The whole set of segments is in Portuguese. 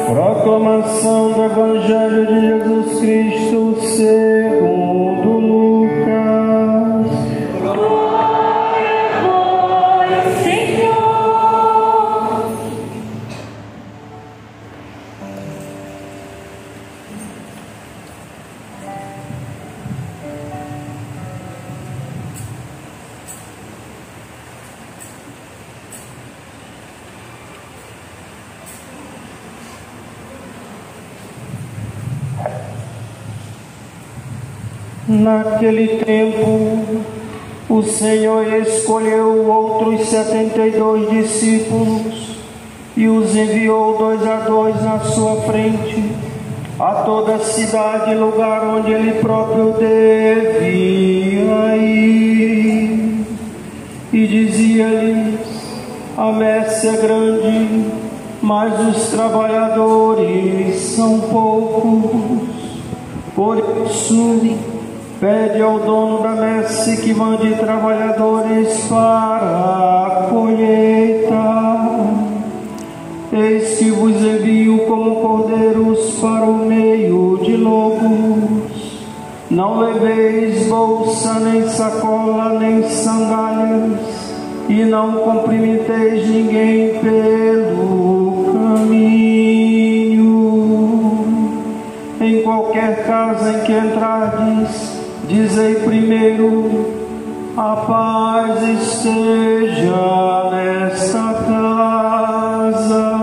Proclamação do Evangelho de Jesus Cristo segundo Lucas. Glória a vós, Senhor. Naquele tempo, o Senhor escolheu outros 72 discípulos e os enviou 2 a 2 à sua frente, a toda a cidade e lugar onde ele próprio devia ir. E dizia-lhes: a messe é grande, mas os trabalhadores são poucos. Por isso, pede ao dono da messe que mande trabalhadores para a colheita. Eis que vos envio como cordeiros para o meio de lobos. Não leveis bolsa, nem sacola, nem sandálias, e não cumprimenteis ninguém pelo caminho. Em qualquer casa em que entrardes, dizei primeiro: a paz esteja nesta casa.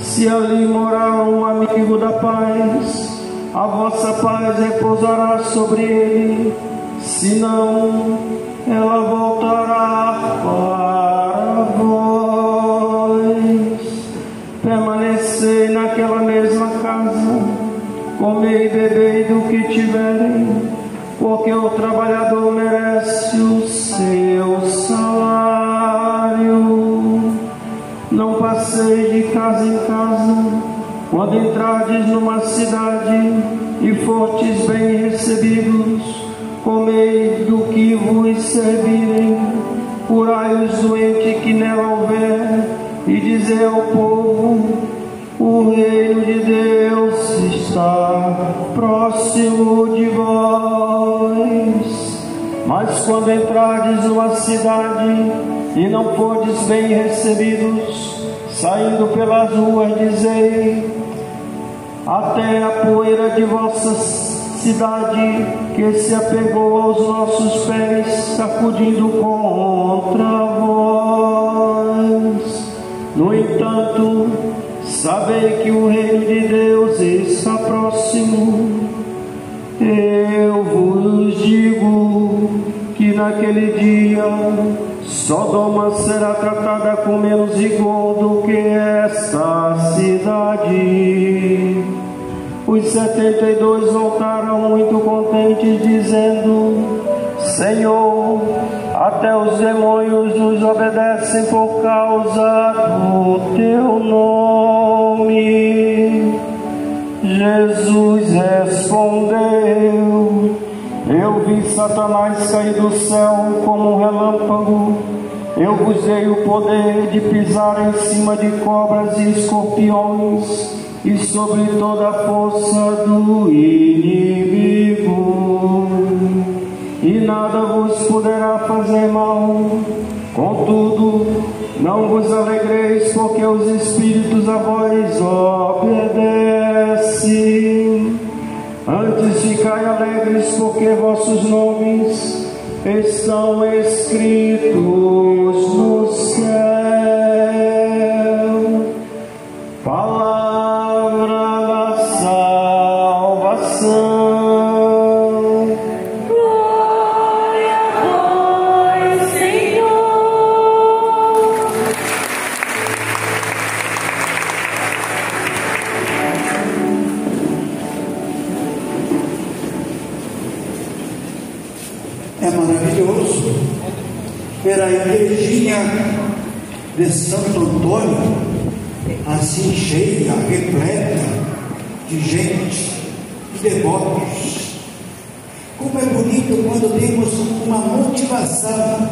Se ali morar um amigo da paz, a vossa paz repousará sobre ele, senão ela voltará para vós. Permanecei naquela mesma casa, comei e bebei do que tiverem, porque o trabalhador merece o seu salário. Não passeis de casa em casa. Quando entrardes numa cidade e fortes bem recebidos, comei do que vos servirem, curai os doentes que nela houver, e dizei ao povo: o reino de Deus está próximo de vós. Mas quando entrardes numa cidade e não fordes bem recebidos, saindo pelas ruas, dizei: até a poeira de vossa cidade, que se apegou aos nossos pés, sacudindo contra vós. No entanto, sabei que o reino de Deus está próximo. Eu vos digo que naquele dia Sodoma será tratada com menos rigor do que esta cidade. Os 72 voltaram muito contentes, dizendo: Senhor, até os demônios nos obedecem por causa do teu nome. Jesus respondeu: Eu vi Satanás cair do céu como um relâmpago. Eu vos dei o poder de pisar em cima de cobras e escorpiões e sobre toda a força do inimigo, e nada vos poderá fazer mal. Contudo, não vos alegreis, porque os espíritos a vós obedecem. Antes ficai alegres, porque vossos nomes estão escritos no céu. Palavra da salvação. Glória a vós, Senhor. É maravilhoso ver a igrejinha de Santo Antônio assim cheia, repleta de gente, de devotos. Como é bonito quando temos uma motivação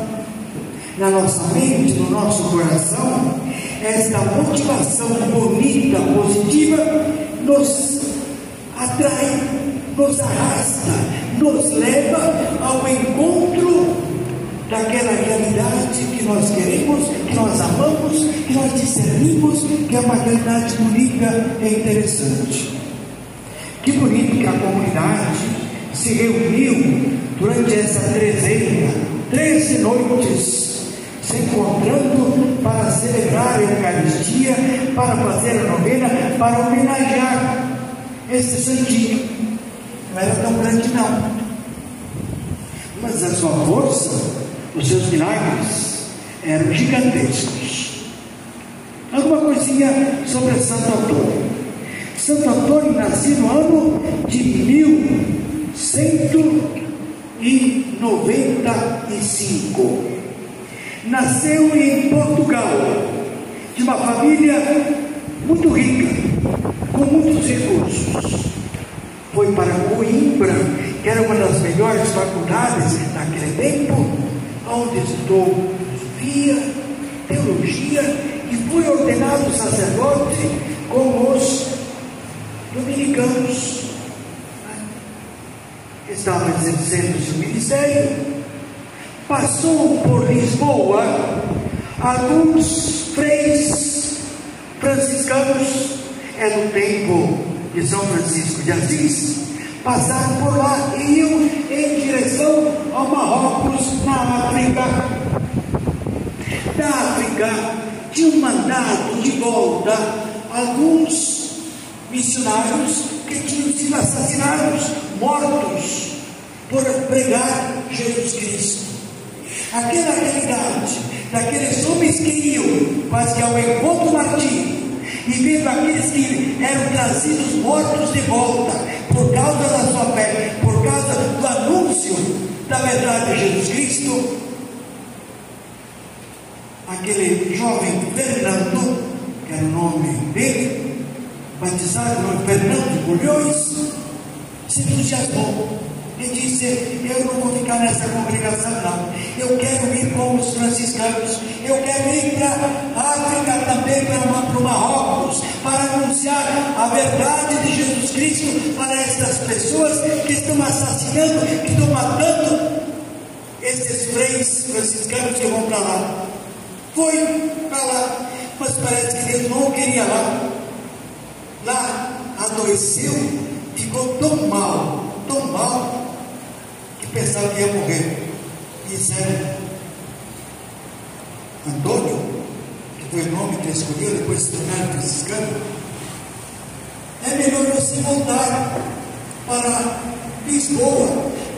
na nossa mente, no nosso coração. Esta motivação bonita, positiva, nos atrai, nos arrasta, nos leva ao encontro daquela realidade que nós queremos, que nós amamos, que nós discernimos, que é uma realidade bonita e interessante. Que bonito que a comunidade se reuniu durante essa trezeina, 13 noites, se encontrando para celebrar a Eucaristia, para fazer a novena, para homenagear esse santinho. Não era tão grande não, mas a sua força, os seus milagres eram gigantescos. Alguma coisinha sobre Santo Antônio. Santo Antônio nasceu no ano de 1195. Nasceu em Portugal, de uma família muito rica, com muitos recursos. Foi para Coimbra, que era uma das melhores faculdades naquele tempo, onde estudou filosofia, teologia e foi ordenado sacerdote com os dominicanos. Estava exercendo seu ministério. Passou por Lisboa alguns freis franciscanos, é no tempo de São Francisco de Assis. Passaram por lá e iam em direção ao Marrocos, na África. Da África tinham mandado de volta alguns missionários que tinham sido assassinados, mortos, por pregar Jesus Cristo. Aquela realidade daqueles homens que iam quase ao encontro martírio, e vendo aqueles que eram trazidos mortos de volta por causa da sua fé, por causa do anúncio da verdade de Jesus Cristo, aquele jovem Fernando, que era o nome dele, batizado no Fernando de Bulhões, se entusiasmou e disse: eu não vou ficar nessa congregação não, eu quero ir com os franciscanos, eu quero ir para a África também, para o Marrocos, para anunciar a verdade de Jesus Cristo para estas pessoas que estão assassinando, que estão matando esses freis franciscanos que vão para lá. Foi para lá, mas parece que Deus não queria lá. Lá adoeceu, ficou tão mal, que pensava que ia morrer. E disseram: Antônio, que foi o nome que ele escolheu depois de se tornar franciscano, é melhor você voltar para Lisboa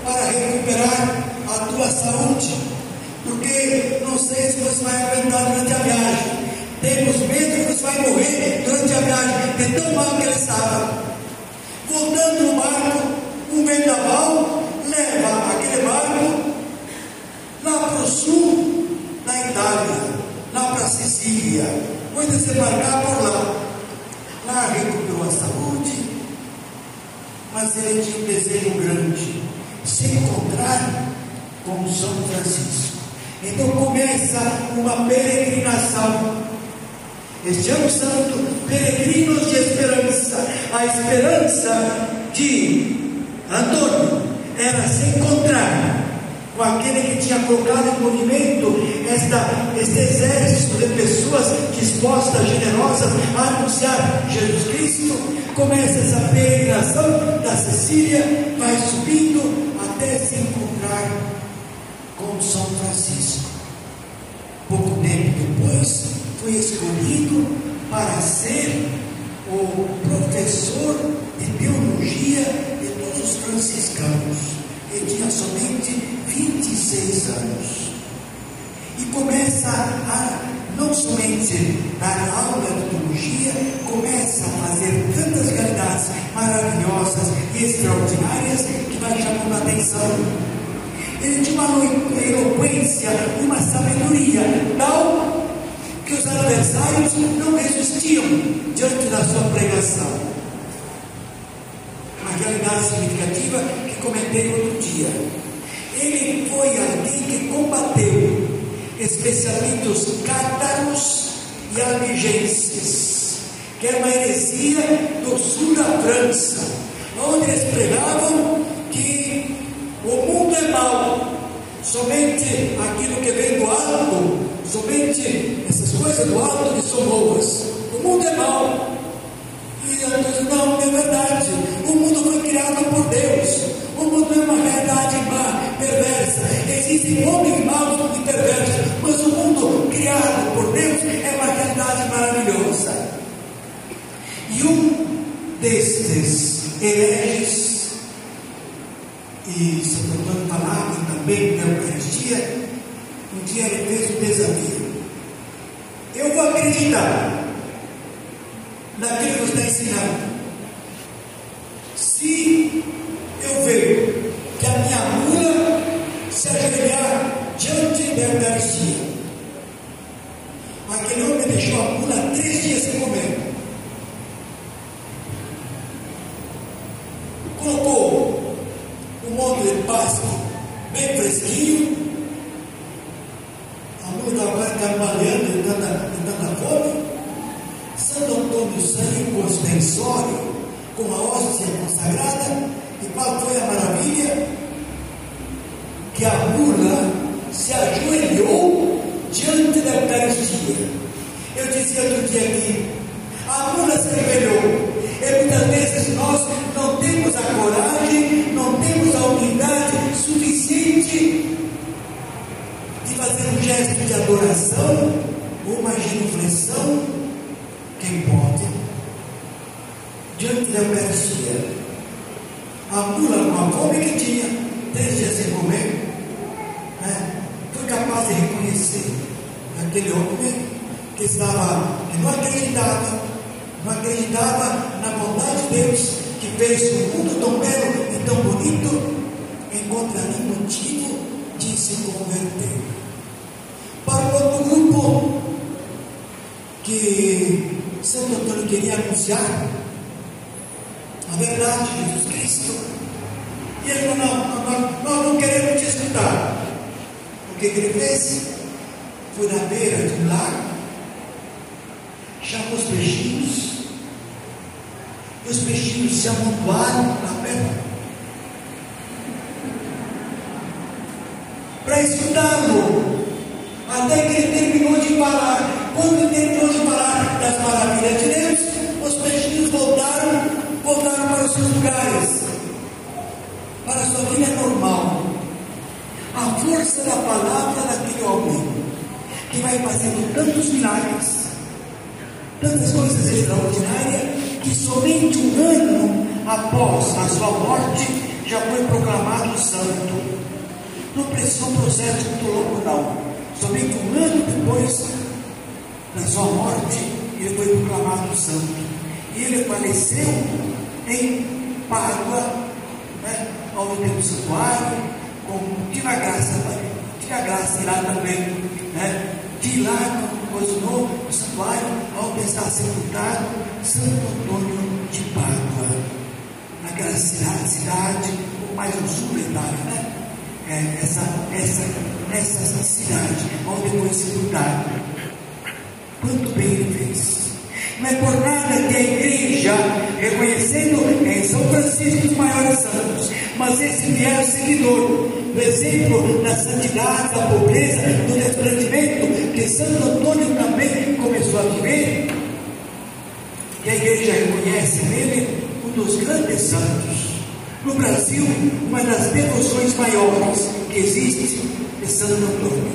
para recuperar a tua saúde, porque não sei se você vai aguentar durante a viagem. Temos medo que você vai morrer durante a viagem, de tão mal que ele estava. Voltando no barco, um vendaval leva aquele barco lá para o sul da Itália, lá para Sicília. Foi desembarcar por lá. Lá recuperou a saúde, mas ele tinha um desejo grande: se encontrar com São Francisco. Então começa uma peregrinação. Este ano santo, peregrinos de esperança. A esperança de Antônio era se encontrar com aquele que tinha colocado em movimento este exército de pessoas dispostas, generosas a anunciar Jesus Cristo. Começa essa peregrinação da Sicília, vai subindo até se encontrar com São Francisco. Pouco tempo depois, foi escolhido para ser o professor de teologia de todos os franciscanos. Ele tinha somente 26 anos. E começa a, não somente dar aula de teologia, começa a fazer tantas realidades maravilhosas e extraordinárias que vai chamando a atenção. Ele tinha uma eloquência, uma sabedoria tal que os adversários não resistiam diante da sua pregação. Uma realidade significativa que comentei outro dia. Ele foi alguém que combateu especialmente os cátaros e albigenses, que era uma heresia do sul da França, onde eles pregavam que o mundo é mau, somente aquilo que vem do alto, somente essas coisas do alto que são boas. O mundo é mau. E eu disse, não é verdade. O mundo foi criado por Deus. O mundo é uma realidade má, perversa. Existem homens maus e perversos, mas o mundo criado por Deus é uma realidade maravilhosa. E um destes hereges, e Santo Antônio falava também da Eucaristia, um dia ele fez um desafio. Eu vou acreditar naquilo que você está ensinando. Se eu ver que a minha mula se ajoelhar diante da Eucaristia, aquele homem deixou a mula 3 dias sem comer. Colocou um monte de pasto bem fresquinho. A mula estava trabalhando de tanta fome. Santo Antônio saiu com o ostensório, com a hóstia consagrada. E qual foi a maravilha? Que a mula se ajoelhou diante da Eucaristia. Eu dizia outro dia aqui, a mula se ajoelhou. E muitas vezes nós não temos a coragem, não temos a humildade suficiente de fazer um gesto de adoração ou uma genuflexão. Quem pode? Diante da Eucaristia, a mula com a fome que tinha, 3 dias sem comer, foi capaz de reconhecer aquele homem que não acreditava na bondade de Deus, que fez um mundo tão belo e tão bonito, encontra ali motivo de se converter. Para o outro grupo que Santo Antônio queria anunciar a verdade de Jesus Cristo, e ele falou, nós não queremos te escutar. O que ele fez? Foi na beira de um lago, chamou os peixinhos, e os peixinhos se amontoaram na pedra para escutá-lo, até que ele terminou de falar. Quando ele terminou de falar das maravilhas de Deus, os peixinhos voltaram para os seus lugares, para a sua vida normal. A força da palavra daquele homem, que vai fazendo tantos milagres, tantas coisas extraordinárias, que somente um ano após a sua morte já foi proclamado santo. Não precisou um processo muito longo, não. Somente um ano depois da sua morte, ele foi proclamado santo. E ele faleceu em Pádua, onde tem um santuário, tive a graça lá também, de lá continuou o santuário onde está sepultado Santo Antônio de Pádua, naquela cidade mais no sul da Itália, essa cidade, onde foi sepultado. Quanto bem ele fez. Não é por nada que a igreja, reconhecendo em São Francisco os maiores santos, mas esse fiel seguidor, do exemplo da santidade, da pobreza, do desprendimento que Santo Antônio também começou a viver, que a igreja reconhece nele um dos grandes santos. No Brasil, uma das devoções maiores que existe é Santo Antônio.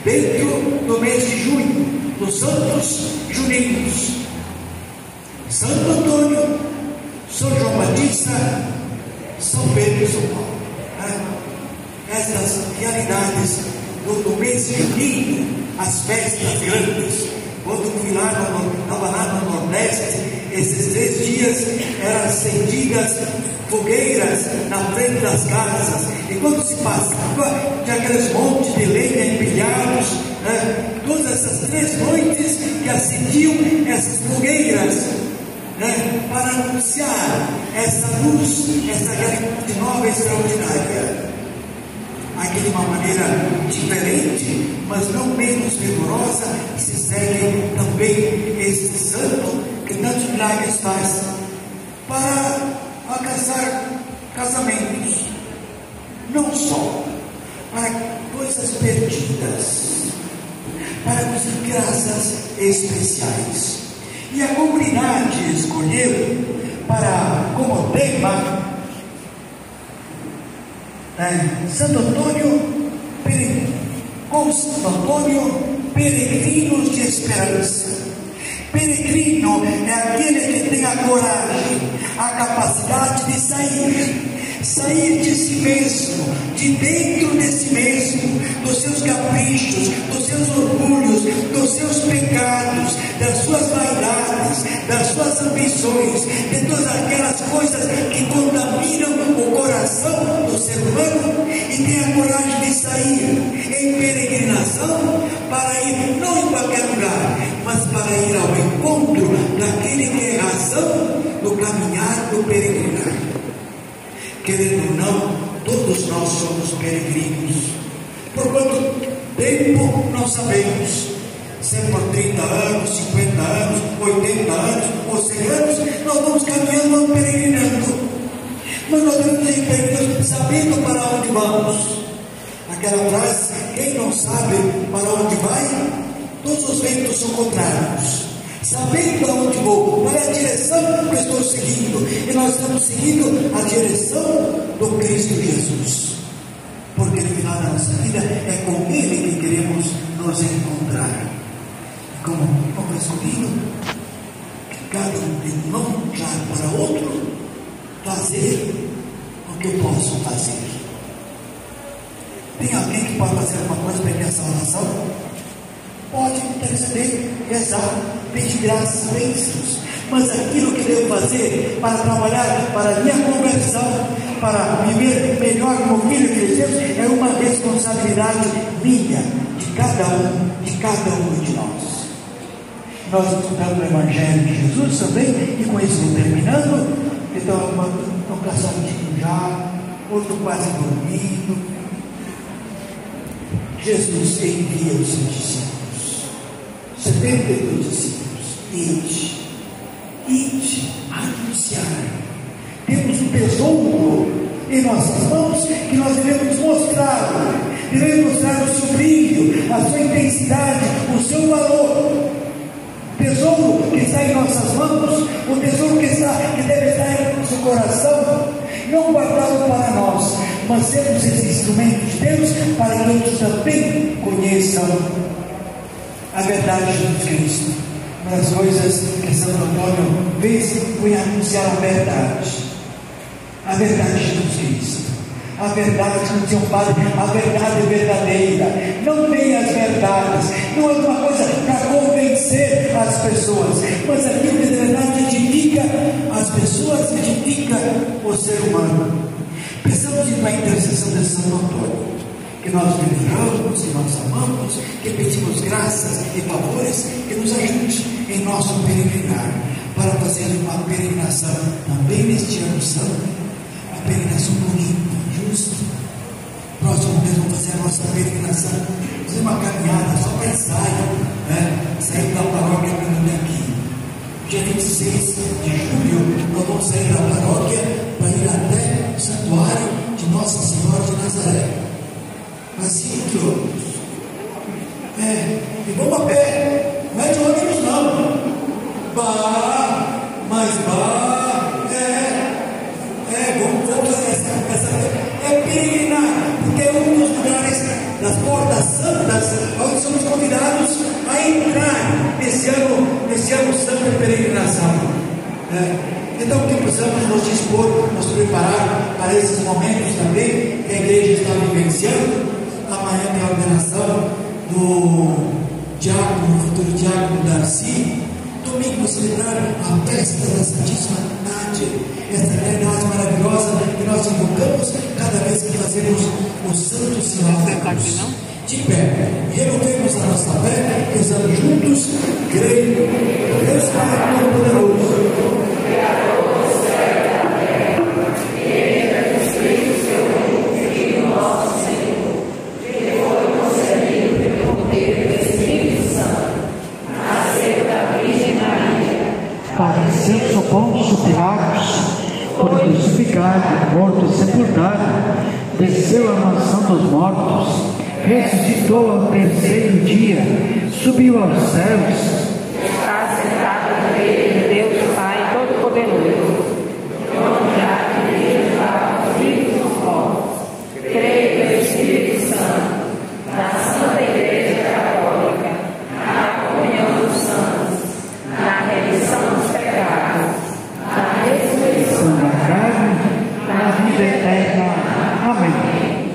Dentro do mês de junho, dos Santos Juninos, Santo Antônio, São João Batista, São Pedro e São Paulo. Essas realidades do mês junino, as festas grandes. Quando fui estava lá no Nordeste, esses 3 dias eram acendidas fogueiras na frente das casas, e quando se passava, tinha aqueles montes de lenha empilhados, todas essas 3 noites que acendiam essas fogueiras, para anunciar essa luz, essa realidade nova e extraordinária. Aqui de uma maneira diferente, mas não menos vigorosa, se segue também esse santo que tantos milagres faz para alcançar casamentos, não só para coisas perdidas, para conseguir graças especiais. E a comunidade escolheu como tema Santo Antônio, peregrinos de esperança. Peregrino é aquele que tem a coragem, a capacidade de sair de si mesmo, de dentro de si mesmo, dos seus caprichos, dos seus orgulhos, dos seus pecados, das suas vaidades, das suas ambições, de todas aquelas coisas que contaminam o coração do ser humano, e tem a coragem de sair em peregrinação para ir não em qualquer lugar, mas para ir ao encontro daquele que é razão do caminhar do peregrinar. Querendo ou não, todos nós somos peregrinos. Por quanto tempo não sabemos, se é por 30 anos, 50 anos, 80 anos ou 100 anos, nós vamos caminhando, peregrinando. Mas nós devemos ir peregrinando sabendo para onde vamos. Aquela frase, quem não sabe para onde vai, todos os ventos são contrários. Sabendo aonde vou, qual é a direção que estou seguindo, e nós estamos seguindo a direção do Cristo Jesus, porque no final da nossa vida é com Ele que queremos nos encontrar. Como foi escolhido, que cada um de não lutar para outro, fazer o que eu posso fazer. Tem alguém que pode fazer alguma coisa para minha salvação? Pode interceder, rezar, pedir graças, bênçãos, mas aquilo que devo fazer para trabalhar para a minha conversão, para viver melhor como filho de Deus, é uma responsabilidade minha, de cada um de nós. Nós estudamos o Evangelho de Jesus também, e com isso vou terminando. Então, estou cansadinho já, outro quase dormindo. Jesus envia os seus discípulos, 72 discípulos, ide anunciar. Temos um tesouro em nossas mãos que nós devemos mostrar o seu brilho, a sua intensidade, o seu valor. O tesouro que está em nossas mãos, o tesouro que deve estar em nosso coração, não guardado para nós, mas sermos esse instrumento de Deus para que outros também conheçam a verdade de Jesus Cristo. Uma das coisas que Santo Antônio fez foi anunciar a verdade de Jesus Cristo. A verdade, como dizia um padre, a verdade verdadeira. Não meias verdades, não é uma coisa para convencer as pessoas, mas aquilo que de verdade edifica as pessoas, edifica o ser humano. Pensamos em uma intercessão de Santo Antônio, que nós veneramos, que nós amamos, que pedimos graças e favores, que nos ajude em nosso peregrinar, para fazer uma peregrinação também neste ano santo, uma peregrinação bonita, justa, próximo fazer a nossa peregrinação, fazer uma caminhada só para ensaio, né? Sair da paróquia aqui. Dia 26 de julho, nós vamos sair da paróquia para ir até o santuário de Nossa Senhora de Nazaré. Mas 5 quilômetros. E vamos a pé, não é de ônibus não. Vamos fazer essa peregrinar, porque é um dos lugares das portas santas onde somos convidados a entrar nesse ano santo de peregrinação. Então que possamos nos dispor, nos preparar para esses momentos também que a igreja está vivenciando. Amanhã tem a ordenação do futuro diácono Darcy. Domingo celebrar a festa da Santíssima Trindade, essa realidade maravilhosa que nós invocamos cada vez que fazemos o santo sinal da cruz. De pé, renovemos a nossa fé, rezando juntos, creio, Deus Pai Todo-Poderoso. Para seu socorro suspirados, por crucificado, morto e sepultado, desceu à mansão dos mortos, ressuscitou ao terceiro dia, subiu aos céus,